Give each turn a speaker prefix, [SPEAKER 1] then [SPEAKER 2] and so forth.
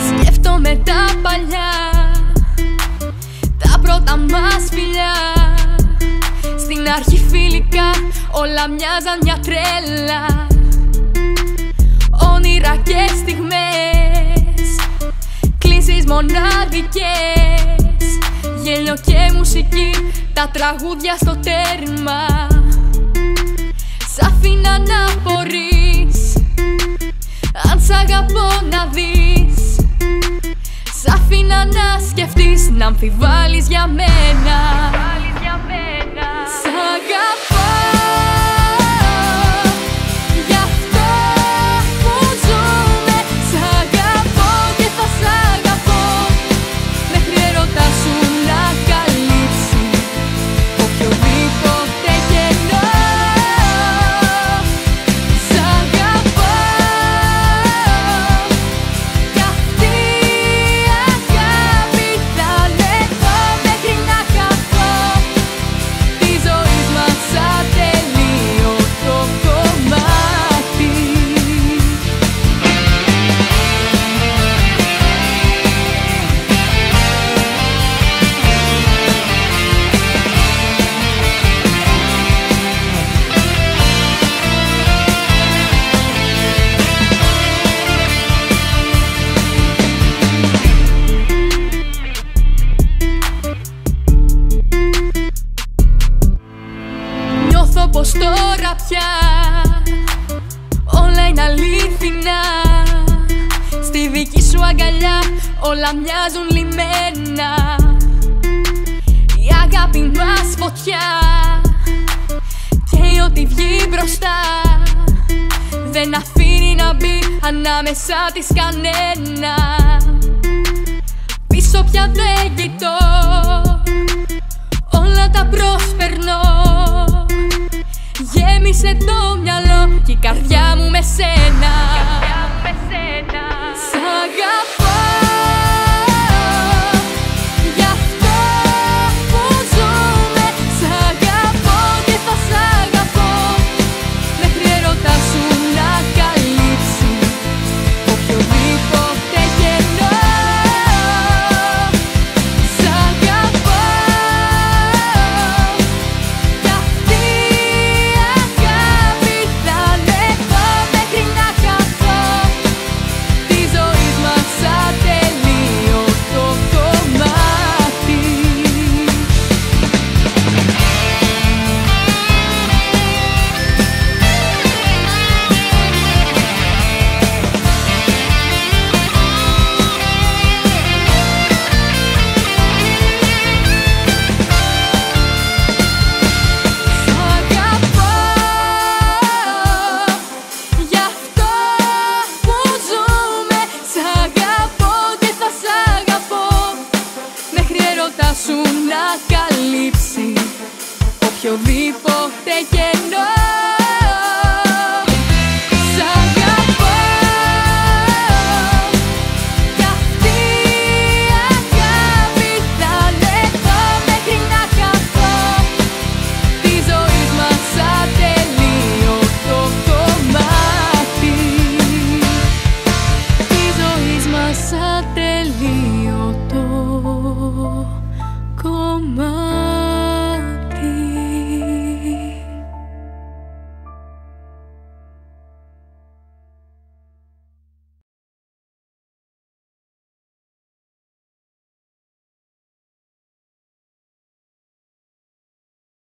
[SPEAKER 1] Σκέφτομαι τα παλιά, τα πρώτα μας φιλιά. Στην αρχή φιλικά όλα μοιάζαν μια τρέλα. Όνειρα και στιγμές, κλήσεις μοναδικές, γέλιο και μουσική, τα τραγούδια στο τέρμα. Σ' αφήνα να απορείς, αν σ' αγαπώ να δεις. Σ' αφήνα να σκεφτείς, να αμφιβάλλεις για μένα. Σ' αγαπώ, γι' αυτό που ζούμε. Σ' αγαπώ και θα σ' αγαπώ, μέχρι έρωτα σου να καλύψει οποιοδήποτε κενό. Σ' αγαπώ, κι αυτή η αγάπη θα είναι εδώ μέχρι να χαθώ. Τη ζωή μας ατελείωτο κομμάτι. Νιώθω πως τώρα πια όλα είναι αλήθινα. Στη δική σου αγκαλιά όλα μοιάζουν λυμμένα. Η αγάπη μας φωτιά, και ό,τι βγει μπροστά δεν αφήνει να μπει ανάμεσα της κανένα. Πίσω πια δεν κοιτώ, όλα τα προσπερνώ. Γέμισε το μυαλό και η καρδιά μου με σένα. Σ' αγαπώ, γι' αυτό που ζούμε. Σ' αγαπώ και θα σ' αγαπώ, μέχρι έρωτα σου να καλύψει οποιοδήποτε κενό. Σ' αγαπώ, κι αυτή η αγάπη θα είναι εδώ μέχρι να χαθώ. Τη ζωή μας ατελείωτο κομμάτι. Σ' αγαπώ, γι' αυτό που ζούμε. Σ' αγαπώ και θα σ' αγαπώ, μέχρι έρωτα σου να καλύψει οποιοδήποτε κενό. Σ' αγαπώ, κι αυτή η αγάπη θα είναι εδώ μέχρι να χαθώ. Τη ζωή μας ατελείωτο κομμάτι. Τη ζωή μας ατελείωτο.